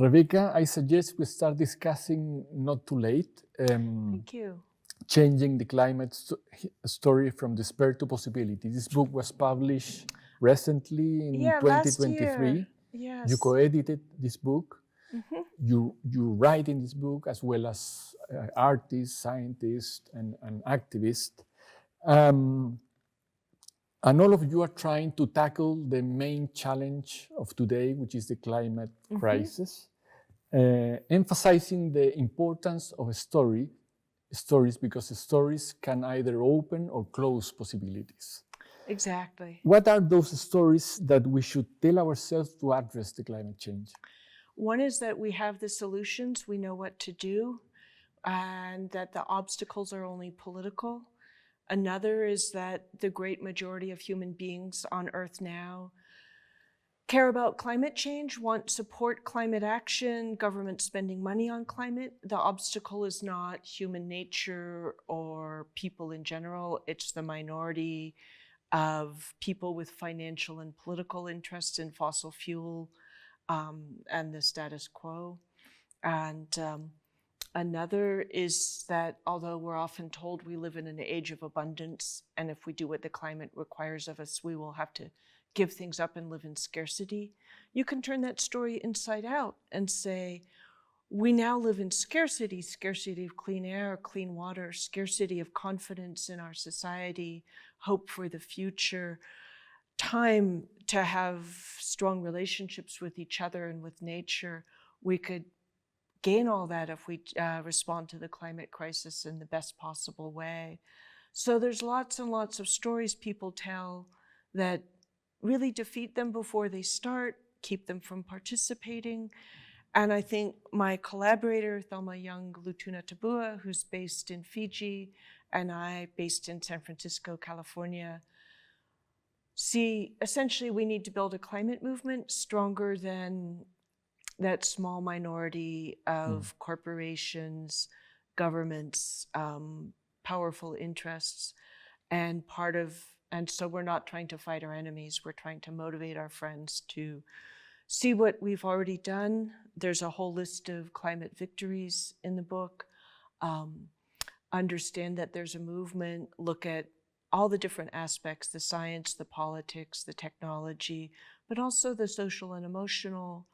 Rebecca, I suggest we start discussing Not Too Late. Thank you. Changing the climate story from despair to possibility. This book was published recently in 2023. Last year. Yes. You co-edited this book. Mm-hmm. You write in this book as well as artist, scientist, and activist. And all of you are trying to tackle the main challenge of today, which is the climate crisis, emphasizing the importance of stories because stories can either open or close possibilities. Exactly. What are those stories that we should tell ourselves to address the climate change? One is that we have the solutions, we know what to do, and that the obstacles are only political. Another is that the great majority of human beings on Earth now care about climate change, want support climate action, government spending money on climate. The obstacle is not human nature or people in general, it's the minority of people with financial and political interests in fossil fuel and the status quo. And another is that although we're often told we live in an age of abundance, and if we do what the climate requires of us, we will have to give things up and live in scarcity, you can turn that story inside out and say, we now live in scarcity, scarcity of clean air, clean water, scarcity of confidence in our society, hope for the future, time to have strong relationships with each other and with nature. We could gain all that if we respond to the climate crisis in the best possible way. So there's lots and lots of stories people tell that really defeat them before they start, keep them from participating. And I think my collaborator, Thelma Young Lutuna Tabua, who's based in Fiji, and I, based in San Francisco, California, see essentially we need to build a climate movement stronger than that small minority of corporations, governments, powerful interests, and so we're not trying to fight our enemies, we're trying to motivate our friends to see what we've already done. There's a whole list of climate victories in the book. Understand that there's a movement, look at all the different aspects, the science, the politics, the technology, but also the social and emotional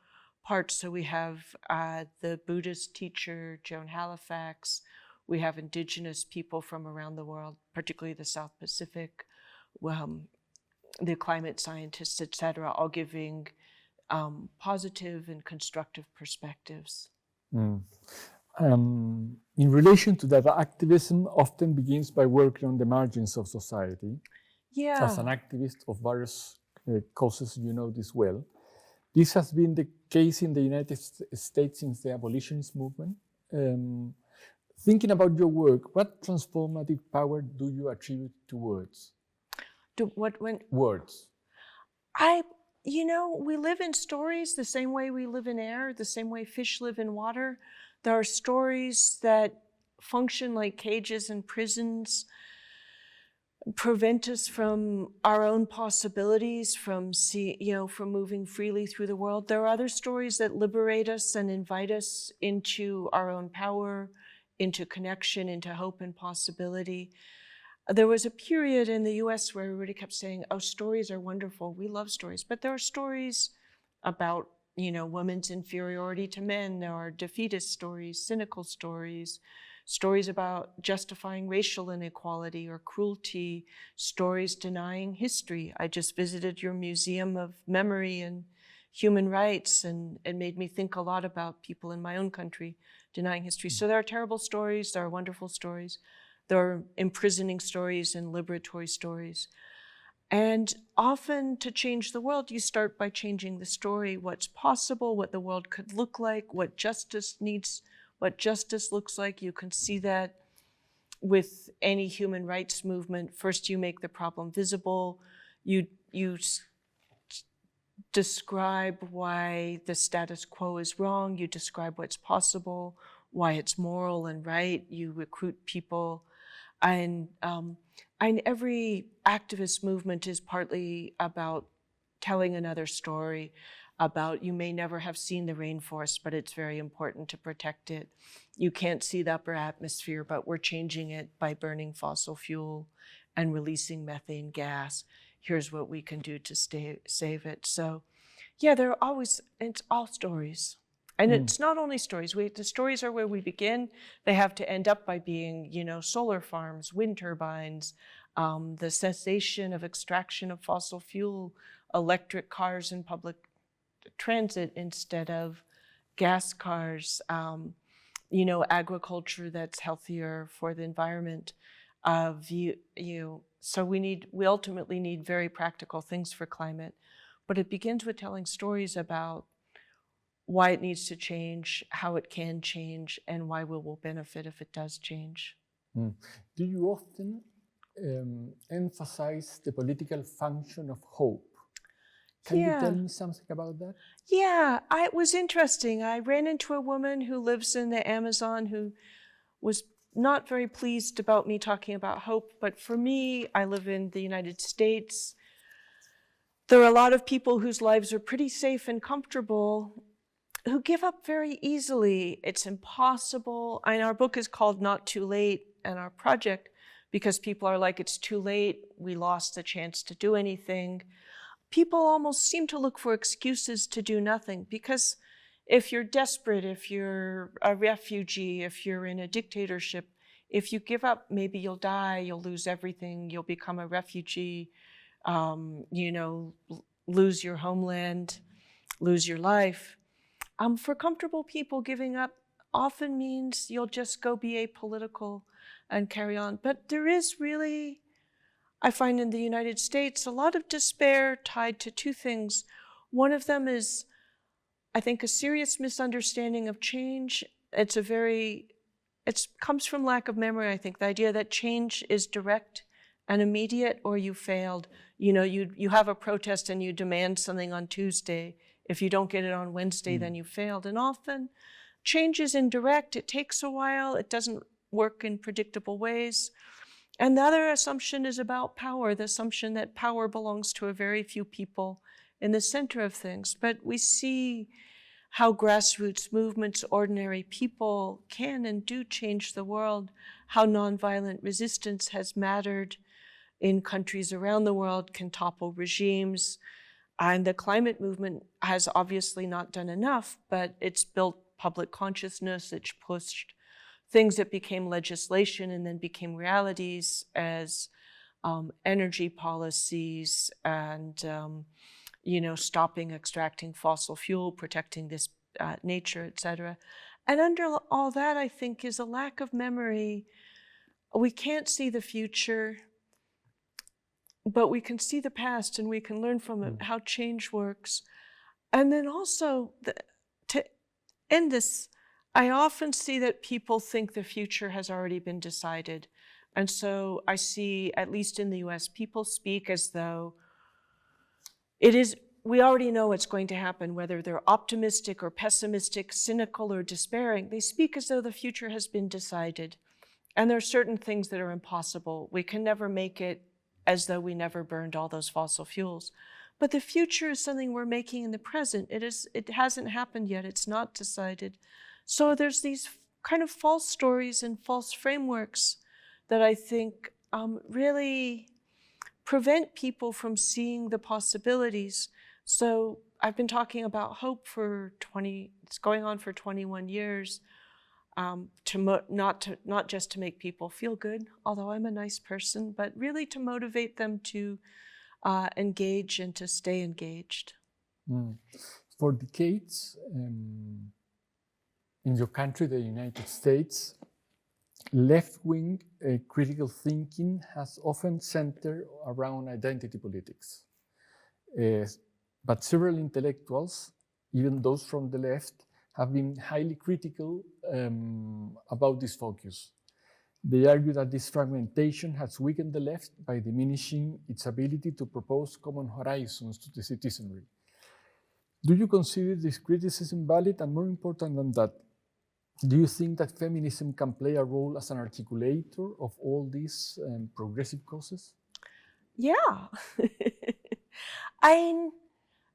parts. So we have the Buddhist teacher, Joan Halifax. We have indigenous people from around the world, particularly the South Pacific, the climate scientists, etc., all giving positive and constructive perspectives. In relation to that, activism often begins by working on the margins of society. Yeah. As an activist of various causes, you know this well. This has been the case in the United States since the abolitionist movement. Thinking about your work, what transformative power do you attribute to words? Words. We live in stories the same way we live in air, the same way fish live in water. There are stories that function like cages and prisons, prevent us from our own possibilities, from moving freely through the world. There are other stories that liberate us and invite us into our own power, into connection, into hope and possibility. There was a period in the US where everybody kept saying, oh, stories are wonderful, we love stories. But there are stories about, women's inferiority to men. There are defeatist stories, cynical stories, stories about justifying racial inequality or cruelty, stories denying history. I just visited your Museum of Memory and Human Rights, and it made me think a lot about people in my own country denying history. So there are terrible stories, there are wonderful stories, there are imprisoning stories and liberatory stories. And often to change the world, you start by changing the story, what's possible, what the world could look like, what justice needs, what justice looks like. You can see that with any human rights movement. First, you make the problem visible. You describe why the status quo is wrong. You describe what's possible, why it's moral and right. You recruit people. And every activist movement is partly about telling another story about you may never have seen the rainforest, but it's very important to protect it. You can't see the upper atmosphere, but we're changing it by burning fossil fuel and releasing methane gas. Here's what we can do to save it. So yeah, it's all stories. And it's not only stories. The stories are where we begin. They have to end up by being, solar farms, wind turbines, the cessation of extraction of fossil fuel, electric cars and public transit instead of gas cars, agriculture that's healthier for the environment. So we ultimately need very practical things for climate, but it begins with telling stories about why it needs to change, how it can change, and why we will benefit if it does change. Do you often emphasize the political function of hope? Can you tell me something about that? Yeah, it was interesting. I ran into a woman who lives in the Amazon who was not very pleased about me talking about hope, but for me, I live in the United States. There are a lot of people whose lives are pretty safe and comfortable who give up very easily. It's impossible. Our book is called Not Too Late, and our project, because people are like, it's too late, we lost the chance to do anything. People almost seem to look for excuses to do nothing, because if you're desperate, if you're a refugee, if you're in a dictatorship, if you give up, maybe you'll die, you'll lose everything, you'll become a refugee, lose your homeland, lose your life. For comfortable people, giving up often means you'll just go be apolitical and carry on. But there is really, I find in the United States, a lot of despair tied to two things. One of them is, I think, a serious misunderstanding of change. It comes from lack of memory, I think. The idea that change is direct and immediate, or you failed. You have a protest and you demand something on Tuesday. If you don't get it on Wednesday, then you failed. And often change is indirect. It takes a while. It doesn't work in predictable ways. And the other assumption is about power, the assumption that power belongs to a very few people in the center of things. But we see how grassroots movements, ordinary people can and do change the world, how nonviolent resistance has mattered in countries around the world, can topple regimes. And the climate movement has obviously not done enough, but it's built public consciousness. It's pushed things that became legislation and then became realities as energy policies and, stopping extracting fossil fuel, protecting this nature, et cetera. And under all that, I think, is a lack of memory. We can't see the future, but we can see the past and we can learn from it how change works. And then also, to end this, I often see that people think the future has already been decided. And so I see, at least in the US, people speak as though we already know what's going to happen, whether they're optimistic or pessimistic, cynical or despairing. They speak as though the future has been decided. And there are certain things that are impossible. We can never make it as though we never burned all those fossil fuels. But the future is something we're making in the present. It hasn't happened yet. It's not decided. So there's these kind of false stories and false frameworks that I think really prevent people from seeing the possibilities. So I've been talking about hope it's going on for 21 years. Not just to make people feel good, although I'm a nice person, but really to motivate them to engage and to stay engaged. For decades, in your country, the United States, left-wing critical thinking has often centered around identity politics. But several intellectuals, even those from the left, have been highly critical about this focus. They argue that this fragmentation has weakened the left by diminishing its ability to propose common horizons to the citizenry. Do you consider this criticism valid? And more important than that, do you think that feminism can play a role as an articulator of all these progressive causes? Yeah.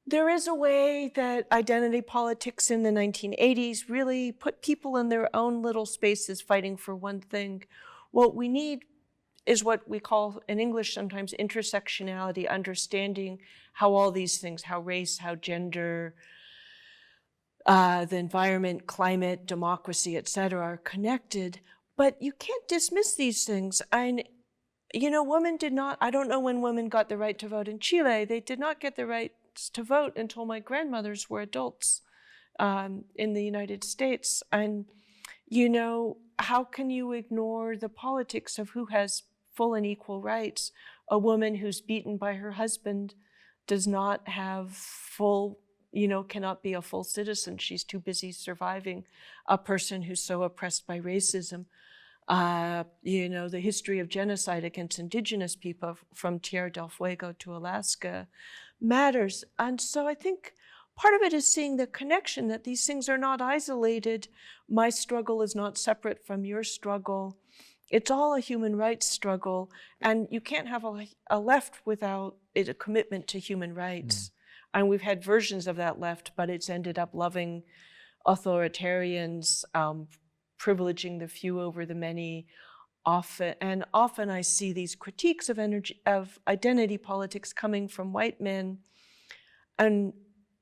There is a way that identity politics in the 1980s really put people in their own little spaces fighting for one thing. What we need is what we call in English sometimes intersectionality, understanding how all these things, how race, how gender, the environment, climate, democracy, et cetera, are connected. But you can't dismiss these things. And, you know, women did not, I don't know when women got the right to vote in Chile. They did not get the right to vote until my grandmothers were adults in the United States. And, you know, how can you ignore the politics of who has full and equal rights? A woman who's beaten by her husband does not have full, you know, cannot be a full citizen. She's too busy surviving. A person who's so oppressed by racism. You know, the history of genocide against indigenous people from Tierra del Fuego to Alaska matters. And so I think part of it is seeing the connection that these things are not isolated. My struggle is not separate from your struggle. It's all a human rights struggle. And you can't have a left without a commitment to human rights. And we've had versions of that left, but it's ended up loving authoritarians, privileging the few over the many. Often I see these critiques of identity politics coming from white men. And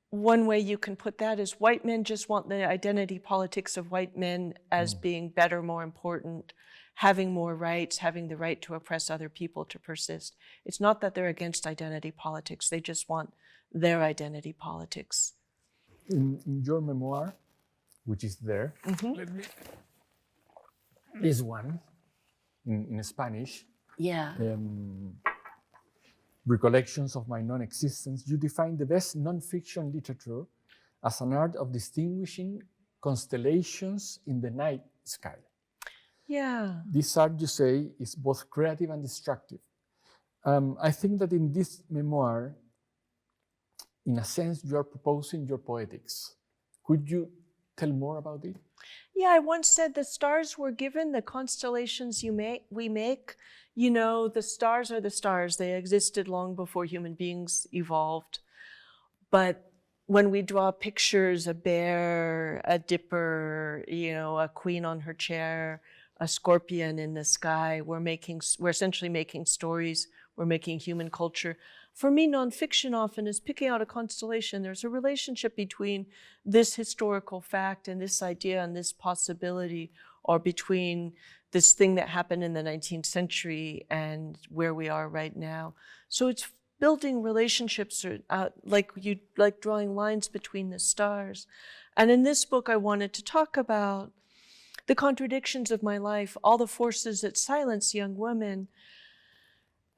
one way you can put that is white men just want the identity politics of white men as being better, more important, having more rights, having the right to oppress other people to persist. It's not that they're against identity politics, they just want their identity politics. In your memoir, which is there, let me, this one, in Spanish, Yeah. Recollections of My Non-Existence, you define the best non-fiction literature as an art of distinguishing constellations in the night sky. Yeah. This art, you say, is both creative and destructive. I think that in this memoir, in a sense, you are proposing your poetics. Could you tell more about it? Yeah, I once said the stars were given, the constellations we make. You know, the stars are the stars. They existed long before human beings evolved. But when we draw pictures, a bear, a dipper, you know, a queen on her chair, a scorpion in the sky, we're essentially making stories. We're making human culture. For me, nonfiction often is picking out a constellation. There's a relationship between this historical fact and this idea and this possibility, or between this thing that happened in the 19th century and where we are right now. So it's building relationships, like drawing lines between the stars. And in this book, I wanted to talk about the contradictions of my life, all the forces that silence young women,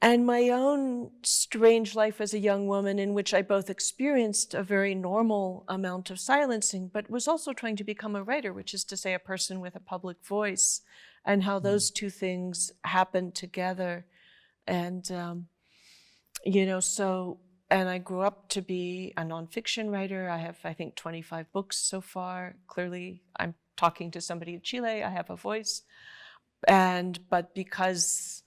and my own strange life as a young woman, in which I both experienced a very normal amount of silencing, but was also trying to become a writer, which is to say a person with a public voice, and how those two things happen together. And, you know, and I grew up to be a nonfiction writer. I have, I think, 25 books so far. Clearly, I'm talking to somebody in Chile, I have a voice. But because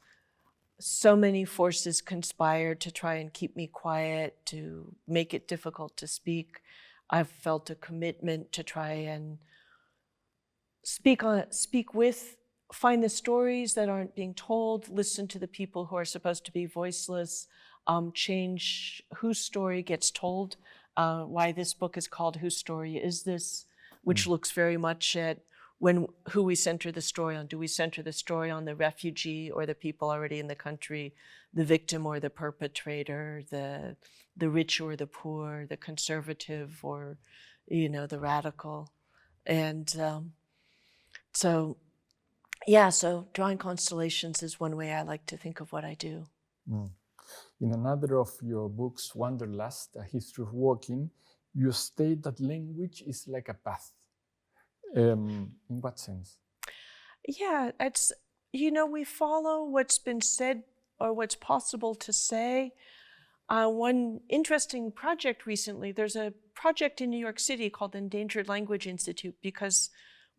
so many forces conspired to try and keep me quiet, to make it difficult to speak, I've felt a commitment to try and find the stories that aren't being told, listen to the people who are supposed to be voiceless, change whose story gets told, why this book is called Whose Story Is This?, which looks very much at who we center the story on. Do we center the story on the refugee or the people already in the country, the victim or the perpetrator, the rich or the poor, the conservative or, you know, the radical? And so drawing constellations is one way I like to think of what I do. In another of your books, Wanderlust, A History of Walking, you state that language is like a path. In what sense? Yeah, it's, you know, we follow what's been said or what's possible to say. One interesting project recently, there's a project in New York City called the Endangered Language Institute, because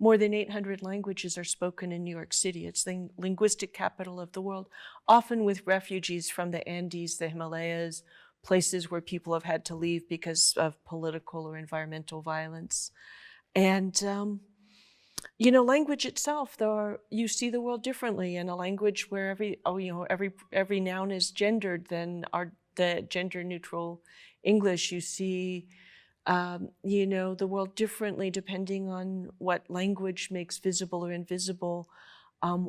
more than 800 languages are spoken in New York City. It's the linguistic capital of the world, often with refugees from the Andes, the Himalayas, places where people have had to leave because of political or environmental violence. And, language itself, though, you see the world differently. In a language where every noun is gendered, then the gender-neutral English, you see, the world differently depending on what language makes visible or invisible,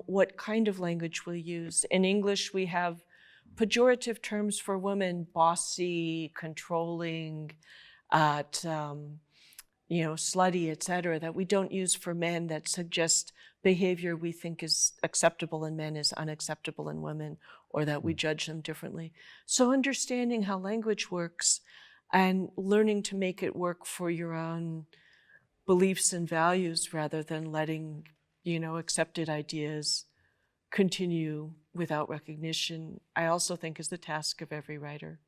what kind of language we'll use. In English, we have pejorative terms for women: bossy, controlling, slutty, etc., that we don't use for men, that suggest behavior we think is acceptable in men is unacceptable in women, or that we judge them differently. So understanding how language works and learning to make it work for your own beliefs and values rather than letting, accepted ideas continue without recognition, I also think is the task of every writer.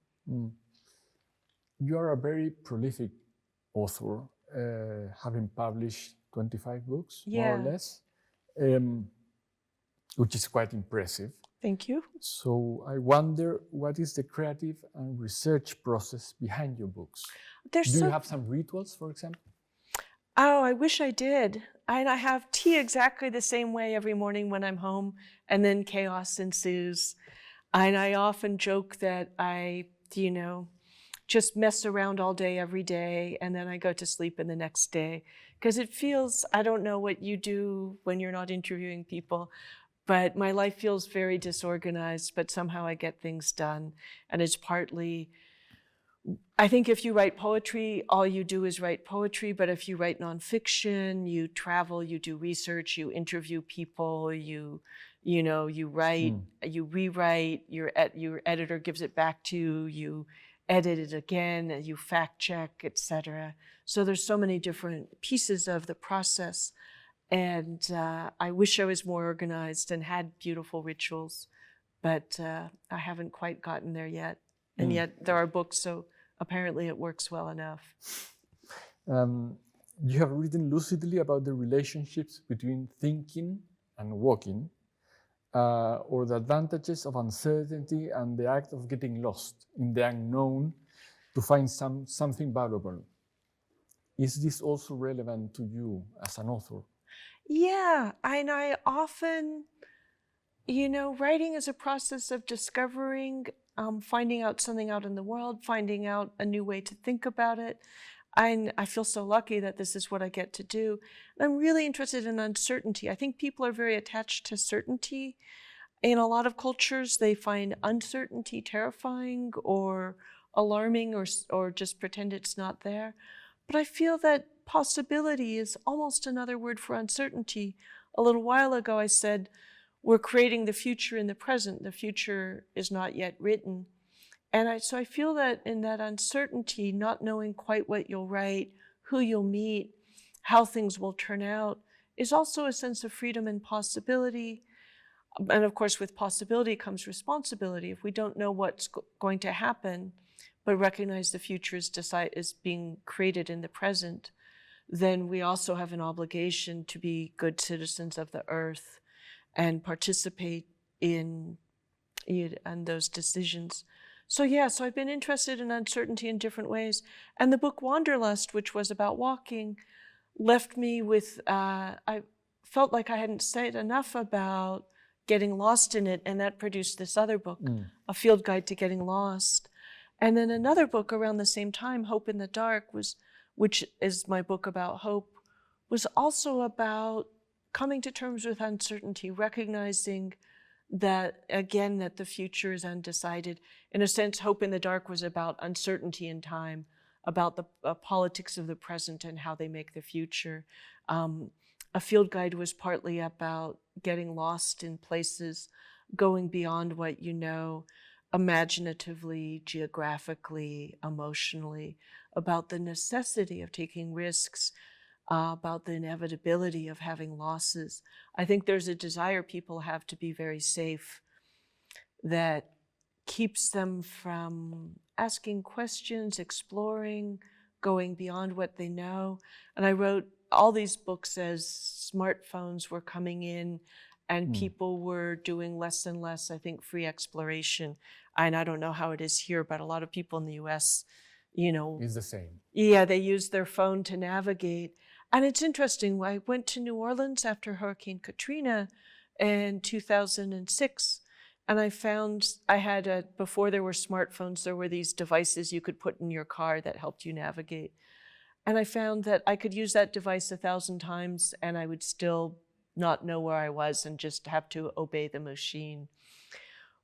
You are a very prolific author, having published 25 books, more or less, which is quite impressive. Thank you. So I wonder, what is the creative and research process behind your books? Do you have some rituals, for example? Oh, I wish I did. I have tea exactly the same way every morning when I'm home, and then chaos ensues. And I often joke that I, just mess around all day, every day, and then I go to sleep in the next day. Because it feels, I don't know what you do when you're not interviewing people, but my life feels very disorganized, but somehow I get things done. And it's partly, I think if you write poetry, all you do is write poetry. But if you write nonfiction, you travel, you do research, you interview people, you write, you rewrite, your editor gives it back to you, you edit it again, you fact check, etc. So there's so many different pieces of the process. And I wish I was more organized and had beautiful rituals, but I haven't quite gotten there yet. And yet there are books, so apparently it works well enough. You have written lucidly about the relationships between thinking and walking, or the advantages of uncertainty and the act of getting lost in the unknown to find something valuable. Is this also relevant to you as an author? Yeah, and I often, writing is a process of discovering, finding out something out in the world, finding out a new way to think about it. I feel so lucky that this is what I get to do. And I'm really interested in uncertainty. I think people are very attached to certainty. In a lot of cultures, they find uncertainty terrifying or alarming, or just pretend it's not there. But I feel that possibility is almost another word for uncertainty. A little while ago, I said, we're creating the future in the present. The future is not yet written. And so I feel that in that uncertainty, not knowing quite what you'll write, who you'll meet, how things will turn out, is also a sense of freedom and possibility. And of course, with possibility comes responsibility. If we don't know what's going to happen, but recognize the future is being created in the present, then we also have an obligation to be good citizens of the earth and participate in those decisions. So I've been interested in uncertainty in different ways. And the book Wanderlust, which was about walking, left me with, I felt like I hadn't said enough about getting lost in it, and that produced this other book, A Field Guide to Getting Lost. And then another book around the same time, Hope in the Dark, which is my book about hope, was also about coming to terms with uncertainty, recognizing that, again, that the future is undecided. In a sense, Hope in the Dark was about uncertainty in time, about the politics of the present and how they make the future. A Field Guide was partly about getting lost in places, going beyond what you know, imaginatively, geographically, emotionally, about the necessity of taking risks, about the inevitability of having losses. I think there's a desire people have to be very safe that keeps them from asking questions, exploring, going beyond what they know. And I wrote all these books as smartphones were coming in and people were doing less and less, I think, free exploration. And I don't know how it is here, but a lot of people in the US, you know, It's the same. yeah, they use their phone to navigate. And it's interesting, I went to New Orleans after Hurricane Katrina in 2006, and I found I had before there were smartphones, there were these devices you could put in your car that helped you navigate. And I found that I could use that device 1,000 times and I would still not know where I was and just have to obey the machine.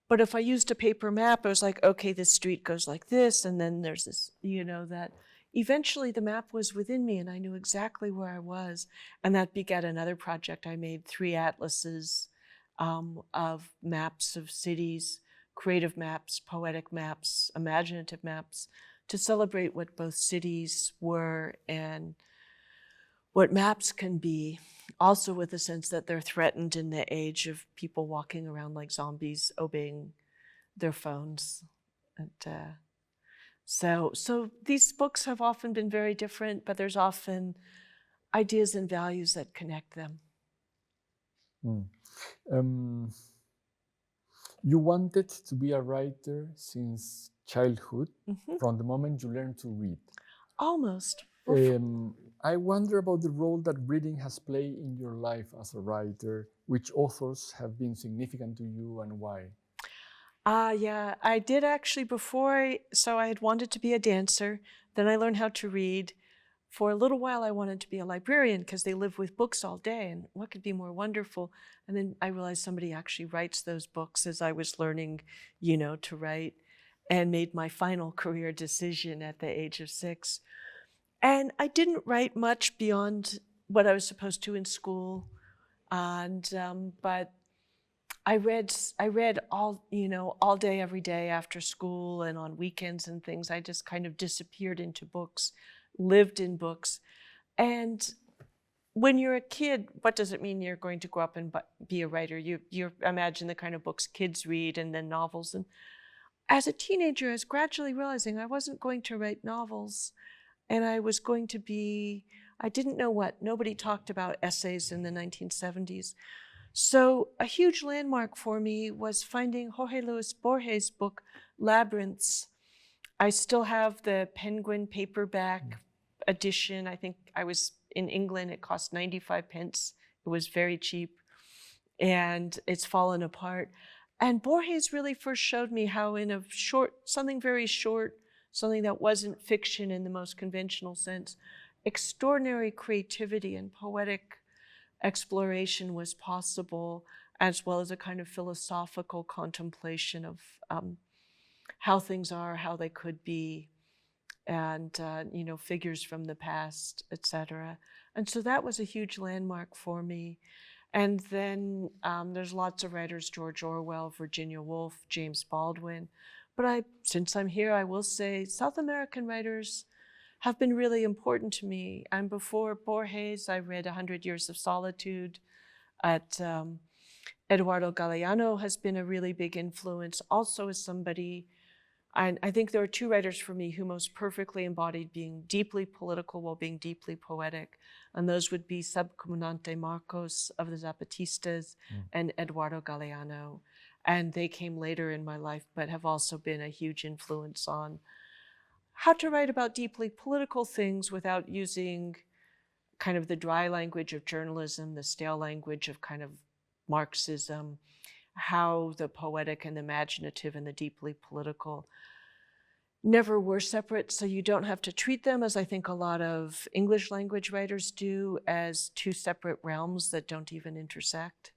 But if I used a paper map, I was like, okay, this street goes like this, and then there's this, you know, that eventually the map was within me and I knew exactly where I was. And that begat another project. I made 3 atlases of maps of cities, creative maps, poetic maps, imaginative maps, to celebrate what both cities were and what maps can be, also with the sense that they're threatened in the age of people walking around like zombies, obeying their phones. And so these books have often been very different, but there's often ideas and values that connect them. You wanted to be a writer since childhood, from the moment you learned to read. Almost. I wonder about the role that reading has played in your life as a writer. Which authors have been significant to you and why? Yeah, I did actually so I had wanted to be a dancer. Then I learned how to read. For a little while, I wanted to be a librarian because they live with books all day, and what could be more wonderful? And then I realized somebody actually writes those books as I was learning, you know, to write, and made my final career decision at the age of 6. And I didn't write much beyond what I was supposed to in school, and but I read all day, every day after school and on weekends and things. I just kind of disappeared into books, lived in books. And when you're a kid, what does it mean you're going to grow up and be a writer? You imagine the kind of books kids read and then novels. And as a teenager, I was gradually realizing I wasn't going to write novels. And I was going to I didn't know what. Nobody talked about essays in the 1970s. So a huge landmark for me was finding Jorge Luis Borges' book, Labyrinths. I still have the Penguin paperback edition. I think I was in England, it cost 95 pence. It was very cheap, and it's fallen apart. And Borges really first showed me how in something very short, something that wasn't fiction in the most conventional sense, extraordinary creativity and poetic exploration was possible, as well as a kind of philosophical contemplation of how things are, how they could be, and figures from the past, etc. And so that was a huge landmark for me. And then there's lots of writers: George Orwell, Virginia Woolf, James Baldwin. But since I'm here, I will say South American writers have been really important to me. And before Borges, I read 100 Years of Solitude. Eduardo Galeano has been a really big influence, also as somebody, and I think there are 2 writers for me who most perfectly embodied being deeply political while being deeply poetic. And those would be Subcomandante Marcos of the Zapatistas and Eduardo Galeano. And they came later in my life, but have also been a huge influence on how to write about deeply political things without using kind of the dry language of journalism, the stale language of kind of Marxism, how the poetic and the imaginative and the deeply political never were separate, so you don't have to treat them, as I think a lot of English language writers do, as 2 separate realms that don't even intersect.